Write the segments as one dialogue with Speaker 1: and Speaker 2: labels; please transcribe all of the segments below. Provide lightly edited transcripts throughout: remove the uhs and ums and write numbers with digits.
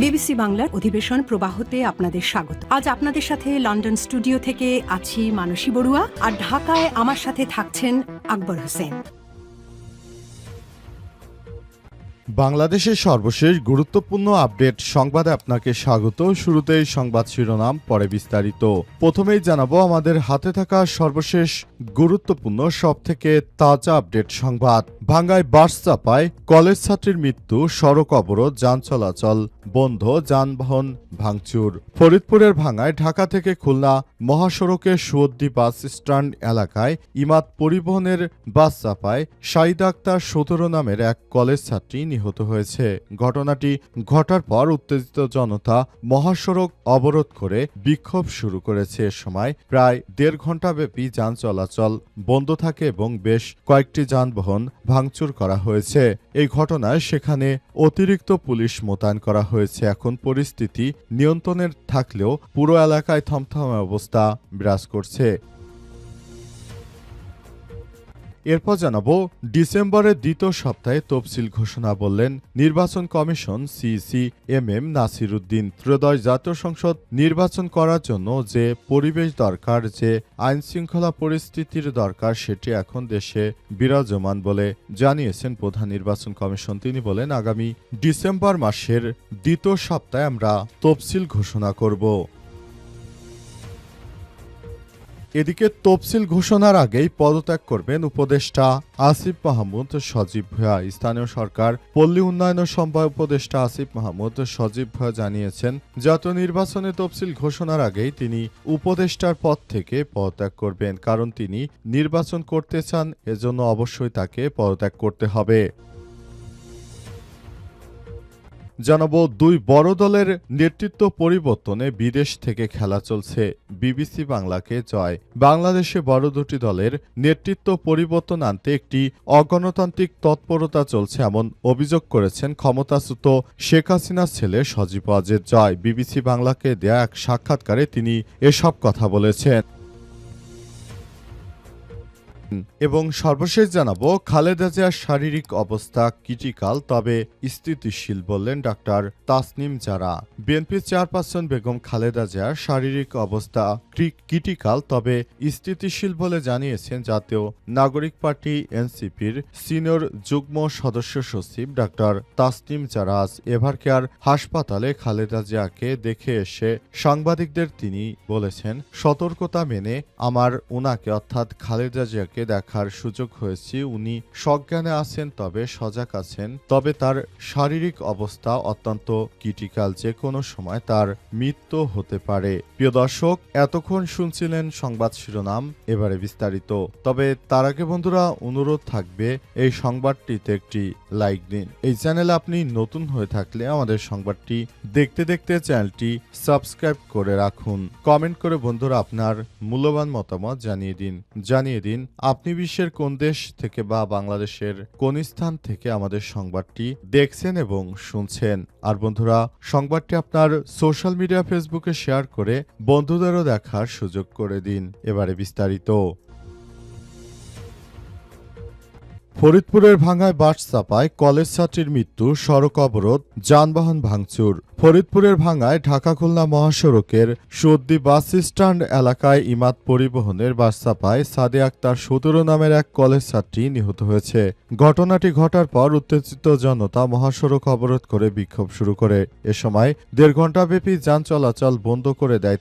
Speaker 1: BBC বাংলার অধিবেশন প্রবাহতে আপনাদের স্বাগত। আজ আপনাদের সাথে লন্ডন স্টুডিও থেকে আছি মানসী বড়ুয়া, আর ঢাকায় আমার সাথে থাকছেন আকবর হোসেন।
Speaker 2: বাংলাদেশের সর্বশেষ গুরুত্বপূর্ণ আপডেট সংবাদে আপনাকে স্বাগত। শুরুতেই সংবাদ শিরোনাম, পরে বিস্তারিত। প্রথমেই জানাবো আমাদের হাতে থাকা সর্বশেষ গুরুত্বপূর্ণ সবথেকে তাজা আপডেট সংবাদ। ভাঙ্গায় বাস চাপায় কলেজ ছাত্রীর মৃত্যু, সড়ক অবরোধ, যান চলাচল বন্ধ, যানবাহন ভাঙচুর। ফরিদপুরের ভাঙ্গায় ঢাকা থেকে খুলনা মহাসড়কে সুয়দ্দি বাস স্ট্যান্ড এলাকায় ইমাদ পরিবহনের বাস চাপায় শাহিদ আক্তার ১৭ নামের এক কলেজ ছাত্রী নিহত হয়েছে। ঘটনাটি ঘটার পর উত্তেজিত জনতা মহাসড়ক অবরোধ করে বিক্ষোভ শুরু করেছে। এ সময় প্রায় ১.৫ ঘণ্টাব্যাপী যান চলাচল বন্ধ থাকে এবং বেশ কয়েকটি যানবাহন ভাঙচুর করা হয়েছে। এই ঘটনায় সেখানে অতিরিক্ত পুলিশ মোতায়েন করা হয়েছে। এখন পরিস্থিতি নিয়ন্ত্রণে থাকলেও পুরো এলাকায় থমথমে অবস্থা বিরাজ করছে। এরপর জানাবো ডিসেম্বরের দ্বিতীয় সপ্তাহে তফসিল ঘোষণা বললেন নির্বাচন কমিশন সিইসি এম নাসির উদ্দিন। ত্রয়োদশ জাতীয় সংসদ নির্বাচন করার জন্য যে পরিবেশ দরকার, যে আইন শৃঙ্খলা পরিস্থিতির দরকার, সেটি এখন দেশে বিরাজমান বলে জানিয়েছেন প্রধান নির্বাচন কমিশন। তিনি বলেন, আগামী ডিসেম্বর মাসের দ্বিতীয় সপ্তাহে আমরা তফসিল ঘোষণা করব। এদিকে তফসিল ঘোষণার আগেই পদত্যাগ করবেন উপদেষ্টা আসিফ মাহমুদ সজীব ভূঁইয়া। স্থানীয় সরকার পল্লী উন্নয়ন সমবায় উপদেষ্টা আসিফ মাহমুদ সজীব ভূঁইয়া জানিয়েছেন, জাতীয় নির্বাচনে তফসিল ঘোষণার আগেই তিনি উপদেষ্টার পদ থেকে পদত্যাগ করবেন, কারণ তিনি নির্বাচন করতে চান। এজন্য অবশ্যই তাকে পদত্যাগ করতে হবে। জানাবো দুই বড় দলের নেতৃত্ব পরিবর্তনে বিদেশ থেকে খেলা চলছে। বিবিসি বাংলাকে জয়। বাংলাদেশে বড় দুটি দলের নেতৃত্ব পরিবর্তন আনতে একটি অগণতান্ত্রিক তৎপরতা চলছে, এমন অভিযোগ করেছেন ক্ষমতাচ্যুত শেখ হাসিনার ছেলে সজীব ওয়াজেদ জয়। বিবিসি বাংলাকে দেয়া এক সাক্ষাৎকারে তিনি এসব কথা বলেছেন। এবং সর্বশেষ জানাবো খালেদা জিয়ার শারীরিক অবস্থা ক্রিটিক্যাল তবে স্থিতিশীল বললেন ডাক্তার তাসনিম জারা। বিএনপির চেয়ারপারসন বেগম খালেদা জিয়ার শারীরিক অবস্থা ক্রিটিক্যাল তবে স্থিতিশীল বলে জানিয়েছেন জাতীয় নাগরিক পার্টি এনসিপির সিনিয়র যুগ্ম সদস্য সচিব ডাক্তার তাসনিম জারা। আজ এভারকেয়ার হাসপাতালে খালেদা জিয়াকে দেখে এসে সাংবাদিকদের তিনি বলেছেন, সতর্কতা মেনে আমার উনাকে অর্থাৎ খালেদা জিয়াকে দেখার সুযোগ হয়েছে। উনি সজ্ঞানে আছেন, তবে সজাগ আছেন, তবে তার শারীরিক অবস্থা অত্যন্ত ক্রিটিক্যাল, যে কোনো সময় তার মৃত্যু হতে পারে। প্রিয় দর্শক, এতক্ষণ শুনছিলেন সংবাদ শিরোনাম, এবারে বিস্তারিত। তবে তার আগে বন্ধুরা অনুরোধ থাকবে এই সংবাদটিতে একটি লাইক দিন। এই চ্যানেলে আপনি নতুন হয়ে থাকলে আমাদের সংবাদটি দেখতে দেখতে চ্যানেলটি সাবস্ক্রাইব করে রাখুন। কমেন্ট করে বন্ধুরা আপনার মূল্যবান মতামত জানিয়ে দিন আপনি বিশ্বের কোন দেশ থেকে বা বাংলাদেশের কোন স্থান থেকে আমাদের সংবাদটি দেখছেন এবং শুনছেন। আর বন্ধুরা সংবাদটি আপনার সোশ্যাল মিডিয়া ফেসবুকে শেয়ার করে বন্ধুদেরও দেখার সুযোগ করে দিন। এবারে বিস্তারিত। ফরিদপুরের ভাঙ্গায় বাস চাপায় কলেজ ছাত্রীর মৃত্যু, সড়ক অবরোধ, যানবাহন ভাঙচুর। ফরিদপুরের ভাঙ্গায় ঢাকা খুলনা মহাসড়কের সুয়দ্দি বাস স্ট্যান্ড এলাকায় ইমাদ পরিবহনের বাস চাপায় সাদে আক্তার ১৭ নামের এক কলেজ ছাত্রী নিহত হয়েছে। ঘটনাটি ঘটার পর উত্তেজিত জনতা মহাসড়ক অবরোধ করে বিক্ষোভ শুরু করে। এ সময় ১.৫ ঘণ্টাব্যাপী যান চলাচল বন্ধ করে দেয়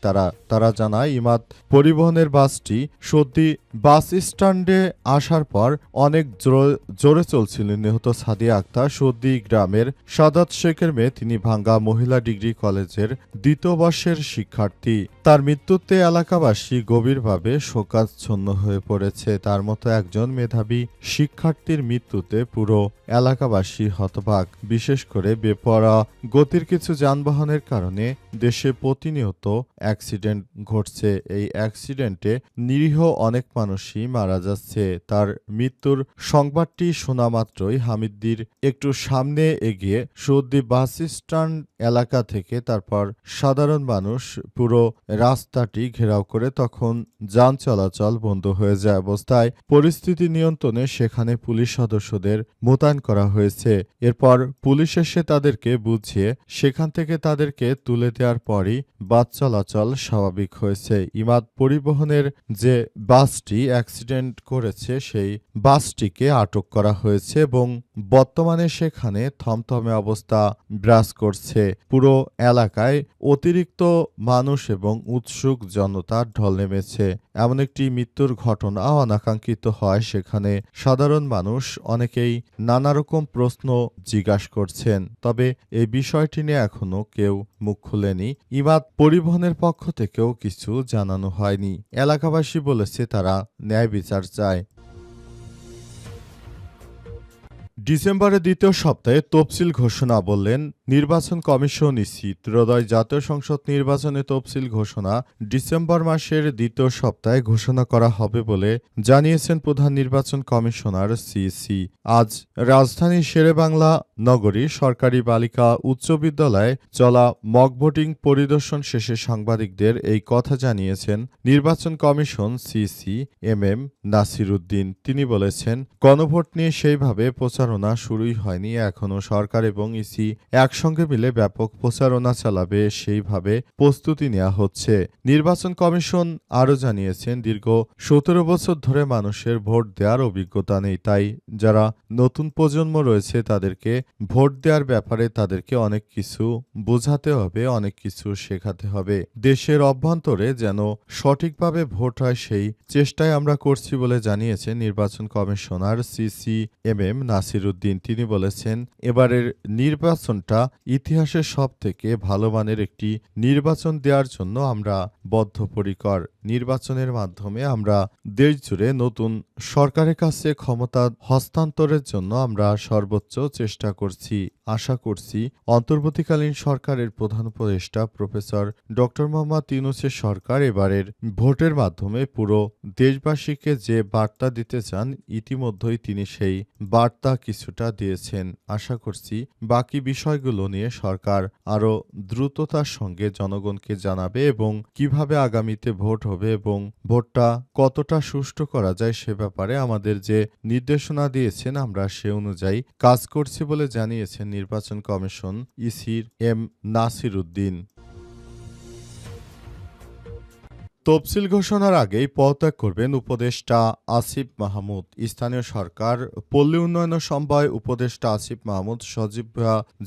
Speaker 2: তারা জানায়, ইমাদ পরিবহনের বাসটি সুয়দ্দি বাস স্ট্যান্ডে আসার পর অনেক জোরে চলছিল। নিহত সাদিয়া আক্তার সুয়দ্দি গ্রামের সাদাত শেখের মেয়ে। তিনি ভাঙ্গা মহিলা ডিগ্রি কলেজের ২য় বর্ষের শিক্ষার্থী। তার মৃত্যুতে এলাকাবাসী গভীরভাবে শোকাচ্ছন্ন হয়ে পড়েছে। তার মতো একজন মেধাবী শিক্ষার্থীর মৃত্যুতে পুরো এলাকাবাসী হতবাক। বিশেষ করে বেপরোয়া গতির কিছু যানবাহনের কারণে দেশে প্রতিনিয়ত অ্যাক্সিডেন্ট ঘটছে। এই অ্যাক্সিডেন্টে নিরীহ অনেক মানুষই মারা যাচ্ছে। তার মৃত্যুর সংবাদটি শোনা মাত্রই হামিদ্দির একটু সামনে এগিয়ে সৌদি বাস স্ট্যান্ড এলাকা থেকে তারপর সাধারণ মানুষ পুরো রাস্তাটি ঘেরাও করে তখন যান চলাচল বন্ধ হয়ে যায়। অবস্থায় পরিস্থিতি নিয়ন্ত্রণে সেখানে পুলিশ সদস্যদের মোতায়েন করা হয়েছে। এরপর পুলিশ এসে তাদেরকে বুঝিয়ে সেখান থেকে তাদেরকে তুলে দেওয়ার পরই বাস চলাচল স্বাভাবিক হয়েছে। ইমাদ পরিবহনের যে বাসটি অ্যাক্সিডেন্ট করেছে সেই বাসটিকে আটক করা হয়েছে এবং বর্তমানে সেখানে থমথমে অবস্থা বিরাজ করছে। পুরো এলাকায় অতিরিক্ত মানুষ এবং উৎসুক জনতার ঢল নেমেছে। এমন একটি মৃত্যুর ঘটনা অনাকাঙ্ক্ষিত হয় সেখানে সাধারণ মানুষ অনেকেই নানা রকম প্রশ্ন জিজ্ঞাসা করছেন। তবে এই বিষয়টি নিয়ে এখনো কেউ মুখ খুলেনি। ইমাদ পরিবহনের পক্ষ থেকেও কিছু জানানো হয়নি। এলাকাবাসী বলেছে তারা ন্যায় বিচার চায়। ডিসেম্বরের দ্বিতীয় সপ্তাহে তফসিল ঘোষণা বললেন নির্বাচন কমিশন ইসি। ত্রয়োদশ জাতীয় সংসদ নির্বাচনে তফসিল ঘোষণা ডিসেম্বর মাসের দ্বিতীয় সপ্তাহে ঘোষণা করা হবে বলে জানিয়েছেন প্রধান নির্বাচন কমিশনার সিসি। আজ রাজধানীর শেরেবাংলা নগরী সরকারি বালিকা উচ্চ বিদ্যালয়ে চলা মক ভোটিং পরিদর্শন শেষে সাংবাদিকদের এই কথা জানিয়েছেন নির্বাচন কমিশন সিসি নাসির উদ্দিন। তিনি বলেছেন, গণভোট নিয়ে সেইভাবে প্রচারণা শুরুই হয়নি। এখনও সরকার এবং ইসি একসঙ্গে মিলে ব্যাপক প্রচারণা চালাবে, সেইভাবে প্রস্তুতি নেওয়া হচ্ছে। নির্বাচন কমিশন আরও জানিয়েছেন, দীর্ঘ ১৭ বছর ধরে মানুষের ভোট দেওয়ার অভিজ্ঞতা নেই। তাই যারা নতুন প্রজন্ম রয়েছে তাদেরকে ভোট দেওয়ার ব্যাপারে তাদেরকে অনেক কিছু বোঝাতে হবে, অনেক কিছু শেখাতে হবে। দেশের অভ্যন্তরে যেন সঠিকভাবে ভোট হয় সেই চেষ্টায় আমরা করছি বলে জানিয়েছেন নির্বাচন কমিশনার সিসি নাসির উদ্দিন। তিনি বলেছেন, এবারের নির্বাচনটা ইতিহাসের সবথেকে ভালো মানের একটি নির্বাচন দেওয়ার জন্য আমরা বদ্ধপরিকর। নির্বাচনের মাধ্যমে আমরা দেশজুড়ে নতুন সরকারের কাছে ক্ষমতা হস্তান্তরের জন্য আমরা সর্বোচ্চ চেষ্টা করছি। আশা করছি অন্তর্বর্তীকালীন সরকারের প্রধান উপদেষ্টা প্রফেসর ড. মোহাম্মদ ইউনূসের সরকার এবারের ভোটের মাধ্যমে পুরো দেশবাসীকে যে বার্তা দিতে চান ইতিমধ্যেই তিনি সেই বার্তা কিছুটা দিয়েছেন। আশা করছি বাকি বিষয়গুলো নিয়ে সরকার আরও দ্রুততার সঙ্গে জনগণকে জানাবে এবং কিভাবে আগামীতে ভোট হবে এবং ভোটটা কতটা সুষ্ঠু করা যায় সে ব্যাপারে আমাদের যে নির্দেশনা দিয়েছেন আমরা সে অনুযায়ী কাজ করছি বলে জানিয়েছেন নির্বাচন কমিশন ইসির নাসির উদ্দিন। তফসিল ঘোষণার আগেই পদত্যাগ করবেন উপদেষ্টা আসিফ মাহমুদ। স্থানীয় সরকার পল্লী উন্নয়ন সমবায় উপদেষ্টা আসিফ মাহমুদ সজীব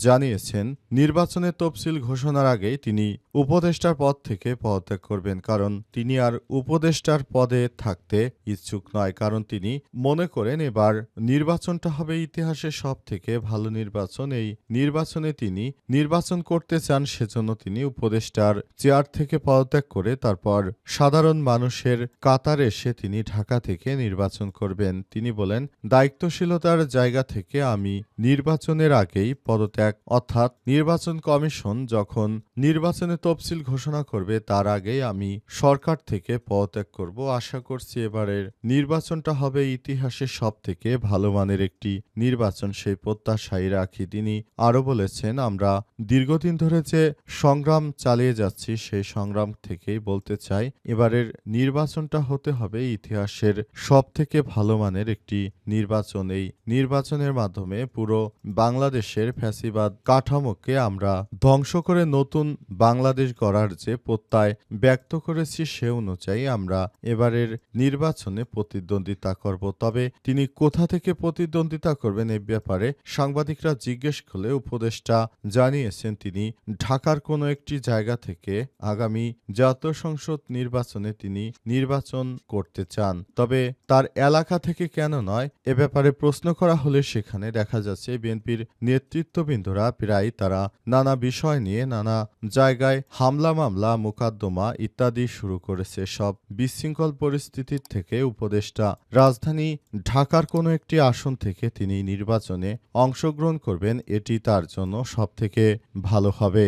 Speaker 2: জানিয়েছেন, নির্বাচনের তফসিল ঘোষণার আগেই তিনি উপদেষ্টার পদ থেকে পদত্যাগ করবেন। কারণ তিনি আর উপদেষ্টার পদে থাকতে ইচ্ছুক নয়। কারণ তিনি মনে করেন এবার নির্বাচনটা হবে ইতিহাসের সব থেকে ভালো নির্বাচন। এই নির্বাচনে তিনি নির্বাচন করতে চান, সেজন্য তিনি উপদেষ্টার চেয়ার থেকে পদত্যাগ করে তারপর সাধারণ মানুষের কাতারে এসে তিনি ঢাকা থেকে নির্বাচন করবেন। তিনি বলেন, দায়িত্বশীলতার জায়গা থেকে আমি নির্বাচনের আগেই পদত্যাগ, অর্থাৎ নির্বাচন কমিশন যখন নির্বাচনে তফসিল ঘোষণা করবে তার আগেই আমি সরকার থেকে পদত্যাগ করব। আশা করছি এবারের নির্বাচনটা হবে ইতিহাসের সব থেকে ভালো মানের একটি নির্বাচন, সেই প্রত্যাশাই রাখি। তিনি আরও বলেছেন, আমরা দীর্ঘদিন ধরে যে সংগ্রাম চালিয়ে যাচ্ছি সেই সংগ্রাম থেকেই বলতে চাই এবারের নির্বাচনটা হতে হবে ইতিহাসের সব থেকে ভালো মানের একটি নির্বাচন। এই নির্বাচনের মাধ্যমে পুরো বাংলাদেশের ফ্যাসিবাদ কাঠামোকে আমরা ধ্বংস করে নতুন বাংলাদেশ গড়ার যে প্রত্যয় ব্যক্ত করেছি সে অনুযায়ী আমরা এবারের নির্বাচনে প্রতিদ্বন্দ্বিতা করব। তবে তিনি কোথা থেকে প্রতিদ্বন্দ্বিতা করবেন এ ব্যাপারে সাংবাদিকরা জিজ্ঞেস করলে উপদেষ্টা জানিয়েছেন, তিনি ঢাকার কোনো একটি জায়গা থেকে আগামী জাতীয় সংসদ নির্বাচনে তিনি নির্বাচন করতে চান। তবে তার এলাকা থেকে কেন নয় এ ব্যাপারে প্রশ্ন করা হলে সেখানে দেখা যাচ্ছে বিএনপির নেতৃত্ববৃন্দরা প্রায় তারা নানা বিষয় নিয়ে নানা জায়গায় হামলা মামলা মোকদ্দমা ইত্যাদি শুরু করেছে। সব বিশৃঙ্খল পরিস্থিতির থেকে উপদেষ্টা রাজধানী ঢাকার কোনো একটি আসন থেকে তিনি নির্বাচনে অংশগ্রহণ করবেন, এটি তার জন্য সবথেকে ভালো হবে।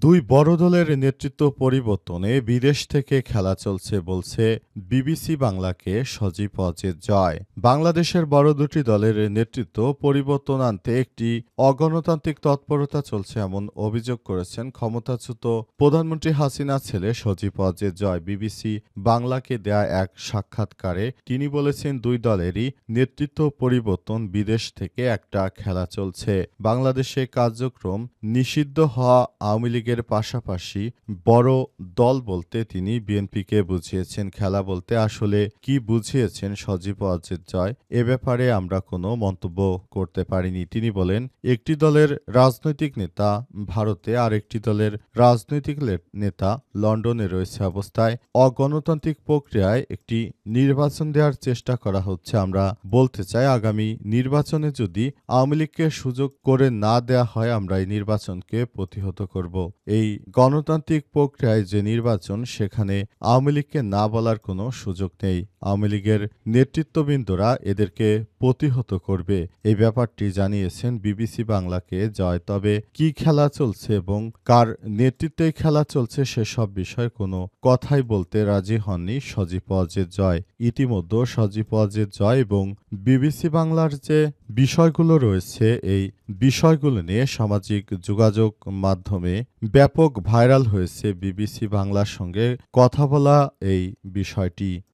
Speaker 2: দুই বড় দলের নেতৃত্ব পরিবর্তনে বিদেশ থেকে খেলা চলছে বলছে বিবিসি বাংলাকে সজীব ওয়াজেদ জয়। বাংলাদেশের বড় দুটি দলের নেতৃত্ব পরিবর্তন আনতে একটি অগণতান্ত্রিক তৎপরতা চলছে এমন অভিযোগ করেছেন ক্ষমতাচ্যুত প্রধানমন্ত্রী হাসিনার ছেলে সজীব ওয়াজেদ জয়। বিবিসি বাংলাকে দেয়া এক সাক্ষাৎকারে তিনি বলেছেন, দুই দলেরই নেতৃত্ব পরিবর্তন, বিদেশ থেকে একটা খেলা চলছে। বাংলাদেশে কার্যক্রম নিষিদ্ধ হওয়া আওয়ামী লীগের পাশাপাশি বড় দল বলতে তিনি বিএনপিকে বুঝিয়েছেন। খেলা বলতে আসলে কি বুঝিয়েছেন সজীব ওয়াজেদ জয়, এ ব্যাপারে আমরা কোনো মন্তব্য করতে পারিনি। তিনি বলেন, একটি দলের রাজনৈতিক নেতা ভারতে আর একটি দলের রাজনৈতিক নেতা লন্ডনে রয়েছে অবস্থায় অগণতান্ত্রিক প্রক্রিয়ায় একটি নির্বাচন দেওয়ার চেষ্টা করা হচ্ছে। আমরা বলতে চাই, আগামী নির্বাচনে যদি আওয়ামী লীগকে সুযোগ করে না দেয়া হয়, আমরা এই নির্বাচনকে প্রতিহত করব। এই গণতান্ত্রিক প্রক্রিয়ায় যে নির্বাচন, সেখানে আওয়ামী লীগকে না বলার কোনো সুযোগ নেই। আওয়ামী লীগের নেতৃত্ববৃন্দরা এদেরকে প্রতিহত করবে, এই ব্যাপারটি জানিয়েছেন বিবিসি বাংলাকে জয়। তবে কি খেলা চলছে এবং কার নেতৃত্বে খেলা চলছে সেসব বিষয়ে কোনো কথাই বলতে রাজি হননি সজীব ওয়াজেদ জয়। ইতিমধ্যে সজীব ওয়াজেদ জয় এবং বিবিসি বাংলার যে বিষয়গুলো রয়েছে, এই বিষয়গুলো নিয়ে সামাজিক যোগাযোগ মাধ্যমে ব্যাপক ভাইরাল হয়েছে বিবিসি বাংলার সঙ্গে কথা বলা এই বিষয়টি।